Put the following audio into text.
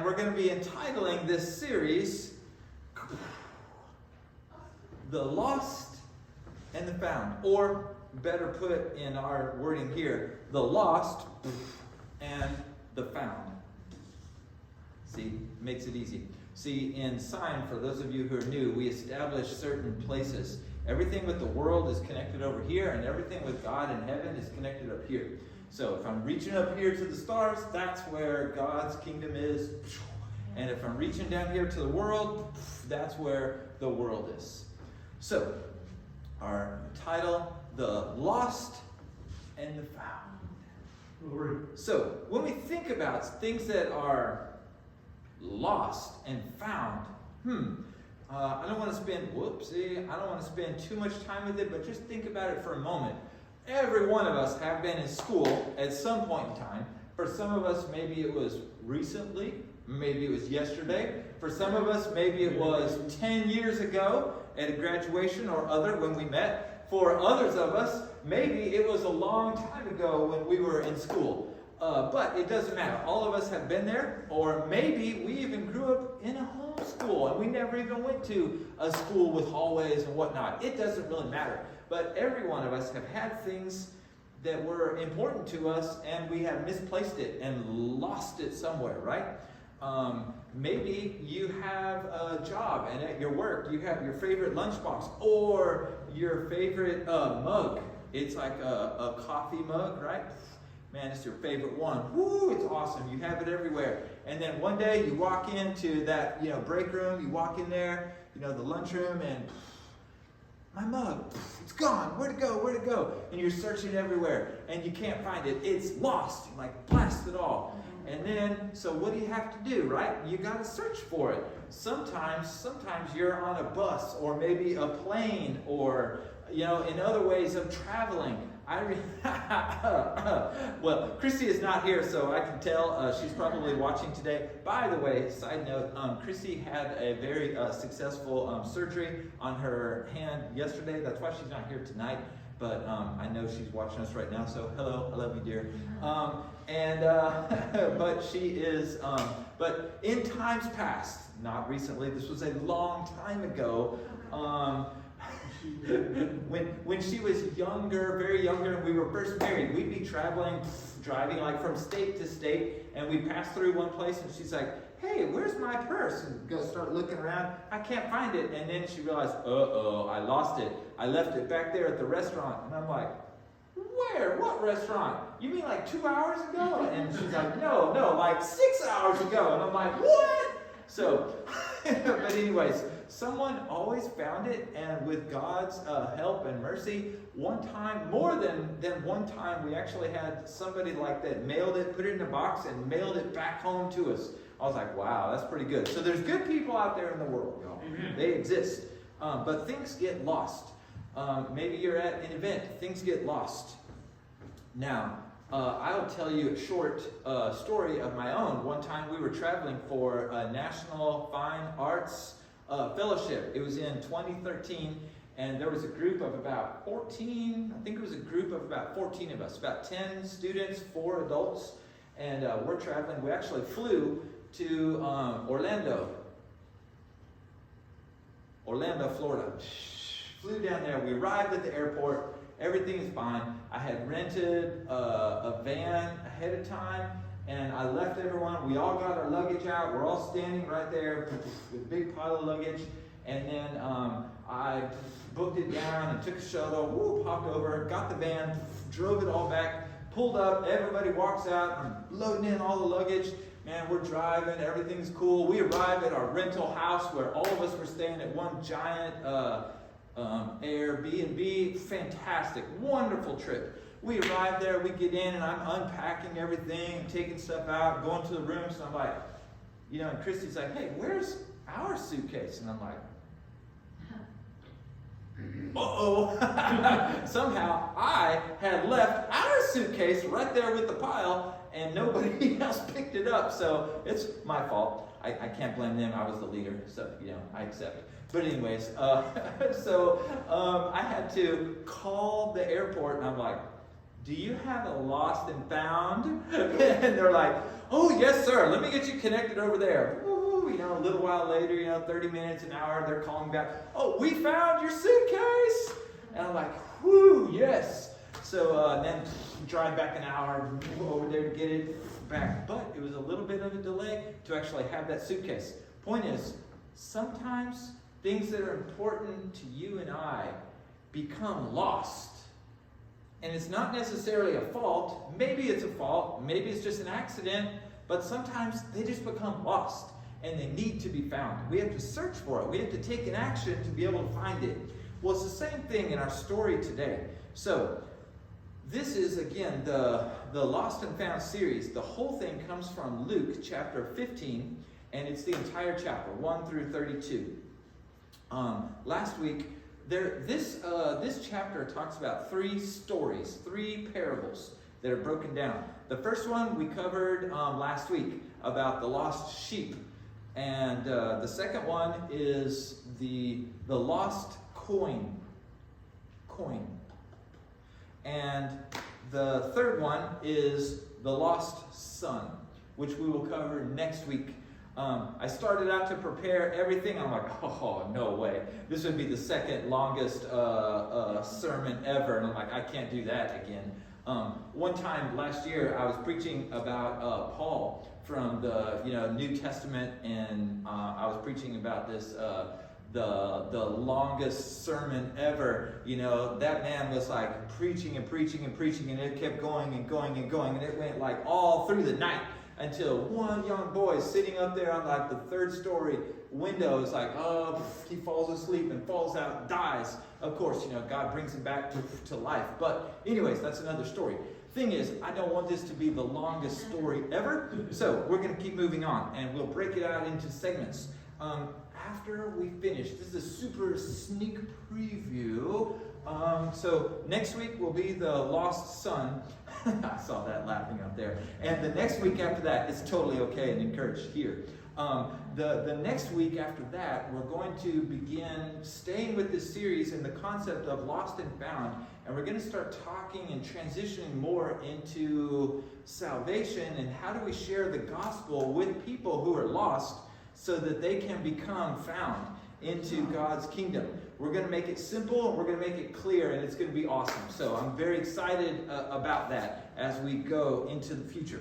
and we're going to be entitling this series, The Lost and the Found. Or, better put in our wording here, The Lost and the Found. See, makes it easy. See, in sign, for those of you who are new, we establish certain places. Everything with the world is connected over here, and everything with God in heaven is connected up here. So if I'm reaching up here to the stars, that's where God's kingdom is. And if I'm reaching down here to the world, that's where the world is. So, our title, The Lost and the Found. So, when we think about things that are lost and found, I don't want to spend too much time with it, but just think about it for a moment. Every one of us have been in school at some point in time. For some of us, maybe it was recently, maybe it was yesterday. For some of us, maybe it was 10 years ago at a graduation or other when we met. For others of us, maybe it was a long time ago when we were in school. But it doesn't matter. All of us have been there, or maybe we even grew up in a home school and we never even went to a school with hallways and whatnot. It doesn't really matter. But every one of us have had things that were important to us and we have misplaced it and lost it somewhere, right? Maybe you have a job and at your work you have your favorite lunchbox or your favorite mug. It's like a coffee mug, right? Man, it's your favorite one. Woo, it's awesome. You have it everywhere. And then one day you walk into that, break room, you walk in there, the lunchroom, and my mug, it's gone. Where'd it go? Where'd it go? And you're searching everywhere and you can't find it. It's lost. You're like, blast it all. And then, so what do you have to do, right? You got to search for it. Sometimes you're on a bus or maybe a plane or, in other ways of traveling. Well, Christy is not here, so I can tell she's probably watching today. By the way, side note, Christy had a very successful surgery on her hand yesterday. That's why she's not here tonight. But I know she's watching us right now, so hello, I love you, dear. But she is, but in times past, not recently, this was a long time ago, when she was younger, very younger, and we were first married, we'd be driving like from state to state, and we'd pass through one place, and she's like, hey, where's my purse? And go start looking around. I can't find it. And then she realized, I lost it. I left it back there at the restaurant. And I'm like, where? What restaurant? You mean like 2 hours ago? And she's like, no, like 6 hours ago. And I'm like, what? So, but anyways, someone always found it, and with God's help and mercy, one time, more than one time, we actually had somebody like that mailed it, put it in a box, and mailed it back home to us. I was like, wow, that's pretty good. So there's good people out there in the world, y'all. Mm-hmm. They exist. But things get lost. Maybe you're at an event, things get lost. Now, I'll tell you a short story of my own. One time we were traveling for a National Fine Arts Fellowship. It was in 2013, and there was a group of about 14, I think it was a group of about 14 of us, about 10 students, 4 adults, and we're traveling. We actually flew to Orlando, Florida. Flew down there. We arrived at the airport. Everything is fine. I had rented a van ahead of time, and I left everyone. We all got our luggage out. We're all standing right there with a big pile of luggage. And then I booked it down and took a shuttle, popped over, got the van, drove it all back, pulled up. Everybody walks out. I'm loading in all the luggage. Man, we're driving. Everything's cool. We arrive at our rental house where all of us were staying at one giant Airbnb. Fantastic, wonderful trip. We arrive there, we get in, and I'm unpacking everything, taking stuff out, going to the rooms, and I'm like, and Christy's like, hey, where's our suitcase? And I'm like, uh-oh. Somehow I had left our suitcase right there with the pile, and nobody else picked it up, so it's my fault. I can't blame them. I was the leader, so, I accept. But anyways, so I had to call the airport, and I'm like, do you have a lost and found? And they're like, oh, yes, sir. Let me get you connected over there. Woo, a little while later, 30 minutes, an hour, they're calling back. Oh, we found your suitcase. And I'm like, whoo, yes. So then drive back an hour over there to get it back. But it was a little bit of a delay to actually have that suitcase. Point is, sometimes things that are important to you and I become lost. And it's not necessarily a fault. Maybe it's a fault. Maybe it's just an accident. But sometimes they just become lost. And they need to be found. We have to search for it. We have to take an action to be able to find it. Well, it's the same thing in our story today. So, this is, again, the Lost and Found series. The whole thing comes from Luke chapter 15. And it's the entire chapter, 1 through 32. Last week, this chapter talks about 3 stories, 3 parables that are broken down. The first one we covered last week about the lost sheep. And the second one is the lost coin. And the third one is the lost son, which we will cover next week. I started out to prepare everything. I'm like, oh, no way. This would be the second longest sermon ever. And I'm like, I can't do that again. One time last year, I was preaching about Paul from the New Testament, and I was preaching about this the longest sermon ever. That man was like preaching and preaching and preaching, and it kept going and going and going, and it went like all through the night. Until one young boy sitting up there on like the 3rd story window is like, he falls asleep and falls out, dies. Of course, God brings him back to life. But anyways, that's another story. Thing is, I don't want this to be the longest story ever. So we're going to keep moving on, and we'll break it out into segments. After we finish, this is a super sneak preview. So next week will be the lost son. I saw that laughing up there. And the next week after that is totally okay and encouraged here. The next week after that, we're going to begin staying with this series in the concept of lost and found. And we're going to start talking and transitioning more into salvation and how do we share the gospel with people who are lost so that they can become found into God's kingdom. We're going to make it simple, and we're going to make it clear, and it's going to be awesome. So I'm very excited about that as we go into the future.